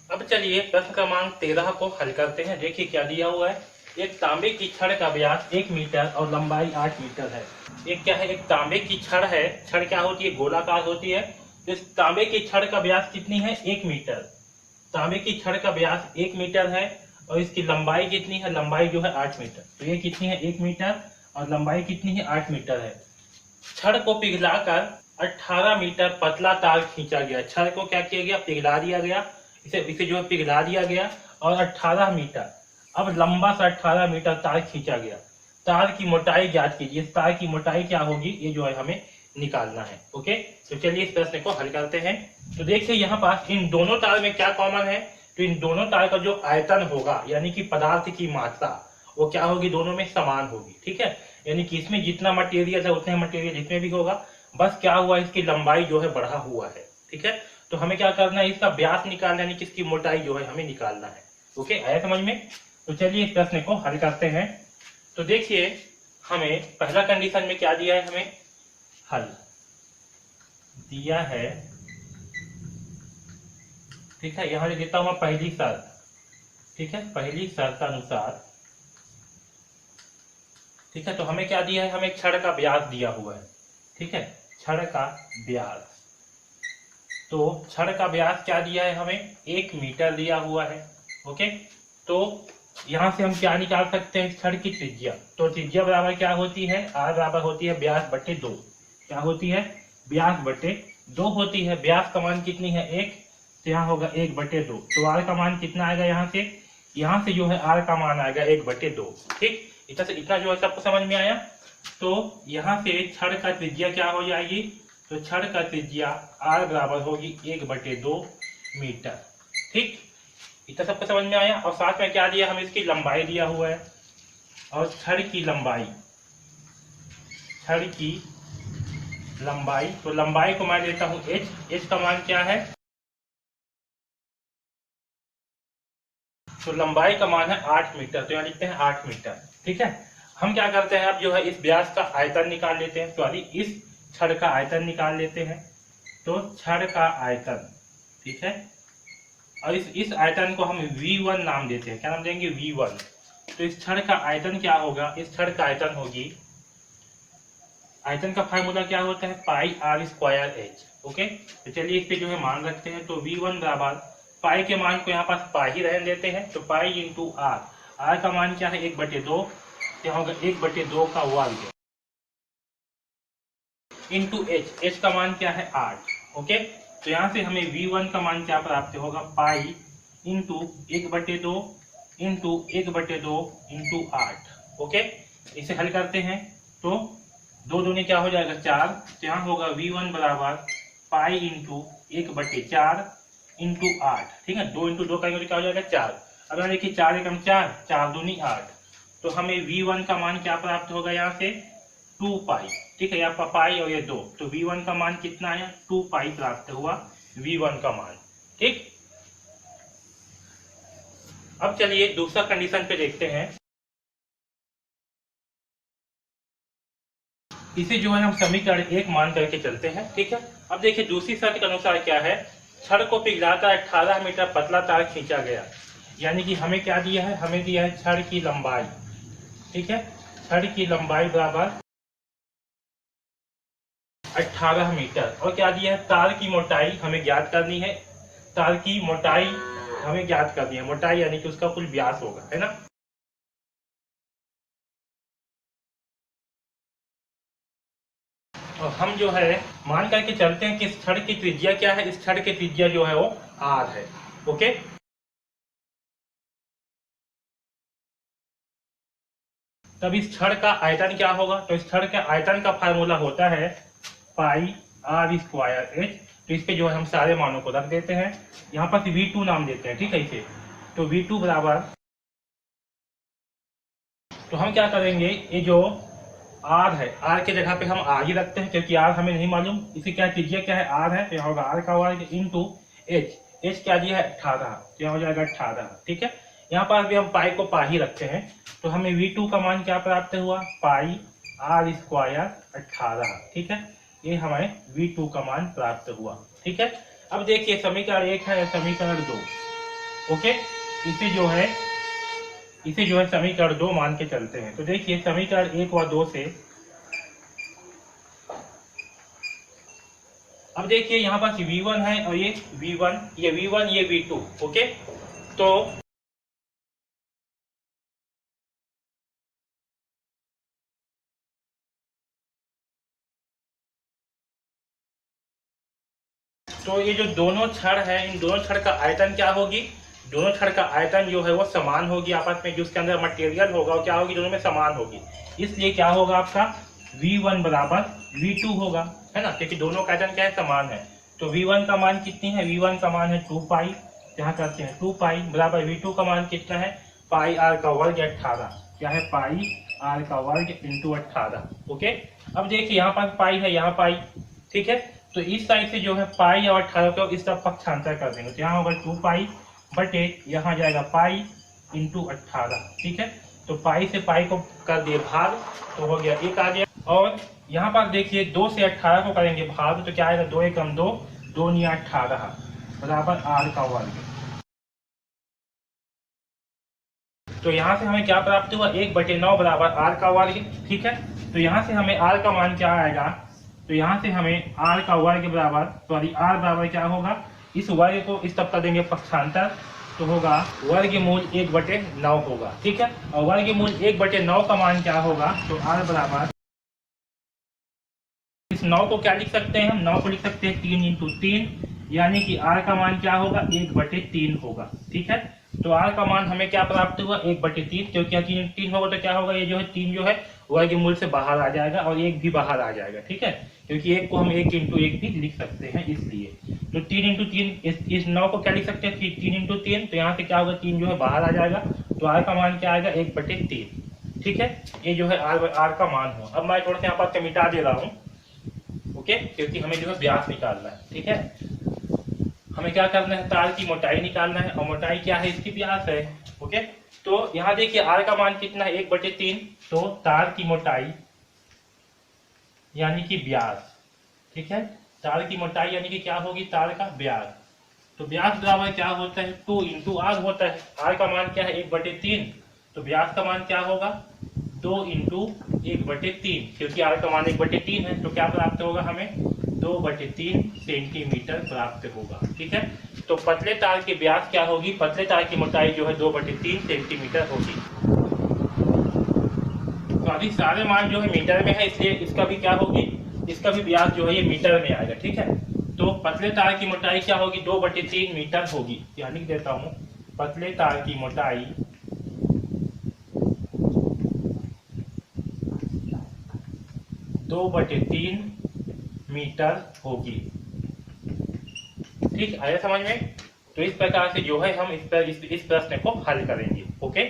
अब चलिए प्रश्न क्रमांक 13 को हल करते हैं। देखिए क्या दिया हुआ है। एक तांबे की छड़ का व्यास 1 मीटर और लंबाई 8 मीटर है। एक क्या है, एक तांबे की छड़ है। छड़ क्या होती है, गोलाकार होती है। तो इस तांबे की छड़ का व्यास कितनी है, 1 मीटर। तांबे की छड़ का व्यास 1 मीटर है और इसकी लंबाई कितनी है, लंबाई जो है 8 मीटर। तो ये कितनी है, 1 मीटर और लंबाई कितनी है, 8 मीटर है। छड़ को पिघलाकर 18 मीटर पतला तार खींचा गया। छड़ को क्या किया गया, पिघला दिया गया। इसे इसे जो है पिघला दिया गया और 18 मीटर, अब लंबा सा 18 मीटर तार खींचा गया। तार की मोटाई ज्ञात कीजिए। इस तार की मोटाई क्या होगी, ये जो है हमें निकालना है। ओके, तो चलिए इस प्रश्न को हल करते हैं। तो देखिए यहाँ पास इन दोनों तार में क्या कॉमन है। तो इन दोनों तार का जो आयतन होगा, यानी कि पदार्थ की मात्रा, वो क्या होगी, दोनों में समान होगी। ठीक है, यानी कि इसमें जितना मटेरियल है उतने मटेरियल इसमें भी होगा। बस क्या हुआ, इसकी लंबाई जो है बढ़ा हुआ है। ठीक है, तो हमें क्या करना है, इसका व्यास निकालना है, यानी कि इसकी मोटाई जो है हमें निकालना है। ओके, आया समझ में। तो चलिए इस प्रश्न को हल करते हैं। तो देखिए हमें पहला कंडीशन में क्या दिया है, हमें हल दिया है। ठीक है, यहां लिख देता हूं मैं पहली शर्त। ठीक है, पहली शर्त अनुसार, ठीक है, तो हमें क्या दिया है, हमें छड़ का व्यास दिया हुआ है। ठीक है, छड़ का व्यास, तो छड़ का व्यास क्या दिया है हमें, 1 मीटर दिया हुआ है। ओके, तो यहां से हम क्या निकाल सकते हैं, छड़ की त्रिज्या। तो त्रिज्या बराबर क्या होती है, आर बराबर होती है व्यास बटे 2। क्या होती है, व्यास बटे 2 होती है। व्यास का मान कितनी है, 1, तो यहाँ होगा 1 बटे 2। तो आर का मान कितना आएगा, यहाँ से जो है आर का मान आएगा 1 बटे 2। ठीक, इतना जो है सबको समझ में आया। तो यहाँ से छड़ का त्रिज्या क्या हो जाएगी, तो छड़ का त्रिज्या आर बराबर होगी 1 बटे 2 मीटर। ठीक, इतना सबको समझ में आया। और साथ में क्या दिया, हमें इसकी लंबाई दिया हुआ है। और छड़ की लंबाई, छड़ की लंबाई, तो लंबाई को मैं लेता हूं h। h का मान क्या है, तो लंबाई का मान है 8 मीटर। तो यहाँ लिखते हैं 8 मीटर। ठीक है, हम क्या करते हैं, अब जो है इस व्यास का आयतन निकाल लेते हैं। सॉरी, इस छड़ का आयतन निकाल लेते हैं। तो छड़ का आयतन, ठीक है, और इस आयतन को हम V1 नाम देते हैं। क्या नाम देंगे, V1। तो इस छड़ का आयतन क्या होगा, इस छड़ का आयतन होगी, आयतन का फार्मूला क्या होता है, पाई आर स्क्वायर एच। ओके, तो चलिए इस पे जो है मान रखते हैं। तो V1 बराबर, पाई के मान को यहाँ पास पाई ही रहने देते हैं। तो पाई इंटू आर, आर का मान क्या है, 1 बटे 2, क्या होगा 1 बटे 2 का वर्ग, इंटू एच, एच का मान क्या है 8। ओके, तो यहाँ से हमें V1 का मान क्या प्राप्त होगा, पाई इंटू 1 बटे 2 इंटू 1 बटे 2 इंटू 8। ओके, इसे हल करते हैं। तो दो दूनी क्या हो जाएगा, 4। तो यहाँ होगा V1 बराबर पाई इंटू 1 बटे 4 इंटू 8। ठीक है, 2 इंटू 2 करेंगे तो क्या हो जाएगा, 4। अब यहाँ देखिए 4 एकम 4, 4 दूनी 8। तो हमें V1 का मान क्या प्राप्त होगा, यहाँ से 2 पाई। ठीक है, यहाँ पाई और ये 2, तो V1 का मान कितना आया, 2 पाई प्राप्त हुआ V1 का मान। ठीक, अब चलिए दूसरा कंडीशन पे देखते हैं। इसे जो है हम समीकरण 1 मान करके चलते हैं। ठीक है, अब देखिए दूसरी शर्त के अनुसार क्या है, छड़ को पिघलाकर 18 मीटर पतला तार खींचा गया। यानी कि हमें क्या दिया है, हमें दिया है छड़ की लंबाई। ठीक है, छड़ की लंबाई बराबर 18 मीटर, और क्या दिया है, तार की मोटाई हमें ज्ञात करनी है। तार की मोटाई हमें ज्ञात करनी है, मोटाई यानी कि उसका कुल व्यास होगा, है ना। और हम जो है मान करके चलते हैं कि इस छड़ की त्रिज्या क्या है, इस छड़ की त्रिज्या जो है वो आर है। ओके, तब इस छड़ का आयतन क्या होगा, तो इस छड़ के आयतन का फार्मूला होता है पाई आर स्क्वायर एच। तो इस पे जो है हम सारे मानों को रख देते हैं। यहाँ पर V2 नाम देते हैं। ठीक है, इसे तो V2 बराबर, तो हम क्या करेंगे, ये जो आर है, आर के जगह पे हम आर ही रखते हैं, क्योंकि आर हमें नहीं मालूम। इसे क्या त्रिज्या क्या है, आर है, तो यहाँ होगा आर का वर्ग इंटू एच। एच क्या दिया है, 18, तो यहाँ हो जाएगा 18। ठीक है, यहाँ पर भी हम पाई को पा ही रखते हैं। तो हमें V2 का मान क्या प्राप्त हुआ, पाई आर स्क्वायर 18। ठीक है, ये हमें V2 का मान प्राप्त हुआ। ठीक है, अब देखिए समीकरण 1 है, समीकरण 2। ओके, इसे जो है समीकरण 2 मान के चलते हैं। तो देखिए समीकरण 1 व 2 से अब देखिए यहाँ पास V1 है और ये V1, ये V1, ये V2। ओके, तो ये जो दोनों छड़ है, इन दोनों छड़ का आयतन क्या होगी? दोनों छड़ का आयतन जो है वो समान होगी आपस में, जो उसके अंदर मटेरियल होगा वो क्या होगी? दोनों में समान होगी। इसलिए क्या होगा आपका V1 बराबर V2 होगा, है ना, क्योंकि दोनों का आयतन क्या है? समान है। तो V1 का मान कितनी है? V1 का मान है 2 पाई, यहाँ करते हैं 2 पाई बराबर V2 का मान कितना है? पाई r का वर्ग 18। क्या है? पाई r का वर्ग इंटू 18। ओके, अब देखिए यहाँ पास पाई है, यहाँ पाई, ठीक है। तो इस साइड से जो है पाई और 18 को इस तरफ पक्षांतर कर देंगे, तो यहाँ होगा 2 पाई बटे यहाँ जाएगा पाई इंटू 18, ठीक है। तो पाई से पाई को कर दिए भाग, तो हो गया 1 आ गया। और यहाँ पर देखिए 2 से 18 को करेंगे भाग, तो क्या आएगा? 2 एकम 2, 2 नी 18 बराबर r का वर्ग। तो यहाँ से हमें क्या प्राप्त हुआ? 1/9 बराबर r का वर्ग, ठीक है। तो यहाँ से हमें r का मान क्या आएगा? तो यहाँ से हमें r का वर्ग बराबर, सॉरी r बराबर क्या होगा? इस वर्ग को इस तब कर देंगे पक्षांतर, तो होगा वर्गमूल 1/9 होगा, ठीक है। और वर्गमूल 1/9 का मान क्या होगा? तो r बराबर, इस 9 को क्या लिख सकते हैं हम? 9 को लिख सकते हैं 3 इंटू 3, यानी कि r का मान क्या होगा? 1/3 होगा, ठीक है। तो r का मान हमें क्या प्राप्त हुआ? 1/3, क्योंकि 3 होगा तो क्या होगा? ये जो है 3 जो है वर्गमूल से बाहर आ जाएगा और 1 भी बाहर आ जाएगा, ठीक है, क्योंकि 1 को हम 1 इंटू 1 भी लिख सकते हैं इसलिए। तो 3 इंटू 3, इस 9 को क्या लिख सकते हैं? 3 इंटू 3, तो यहाँ से क्या होगा? 3 जो है बाहर आ जाएगा, तो r का मान क्या आएगा? 1/3, ठीक है। ये जो है r का मान हो। अब मैं थोड़ा सा यहाँ पर मिटा दे रहा हूँ, ओके, क्योंकि हमें जो है व्यास निकालना है, ठीक है। हमें क्या करना है? तार की मोटाई निकालना है, और मोटाई क्या है? इसकी व्यास है, ओके। तो यहाँ देखिए r का मान कितना है? 1/3, तो तार की मोटाई यानी कि व्यास, ठीक है। तार की मोटाई यानी कि क्या होगी? तार का व्यास। तो व्यास बराबर क्या होता है? 2 इंटू आर होता है। r का मान क्या है? 1/3, तो व्यास का मान क्या होगा? 2 इंटू 1/3, क्योंकि r का मान 1/3 है, तो क्या प्राप्त होगा हमें? 2/3 सेंटीमीटर प्राप्त होगा, ठीक है। तो पतले तार की व्यास क्या होगी? पतले तार की मोटाई जो है 2/3 सेंटीमीटर होगी। तो अभी सारे मान जो है मीटर में है, इसलिए इसका भी क्या होगी? इसका भी व्यास जो है ये मीटर में आएगा, ठीक है। तो पतले तार की मोटाई क्या होगी? 2/3 मीटर होगी। यहाँ लिख देता हूँ, पतले तार की मोटाई 2/3 मीटर होगी, ठीक, आया समझ में? तो इस प्रकार से जो है हम इस प्रश्न को हल करेंगे, ओके।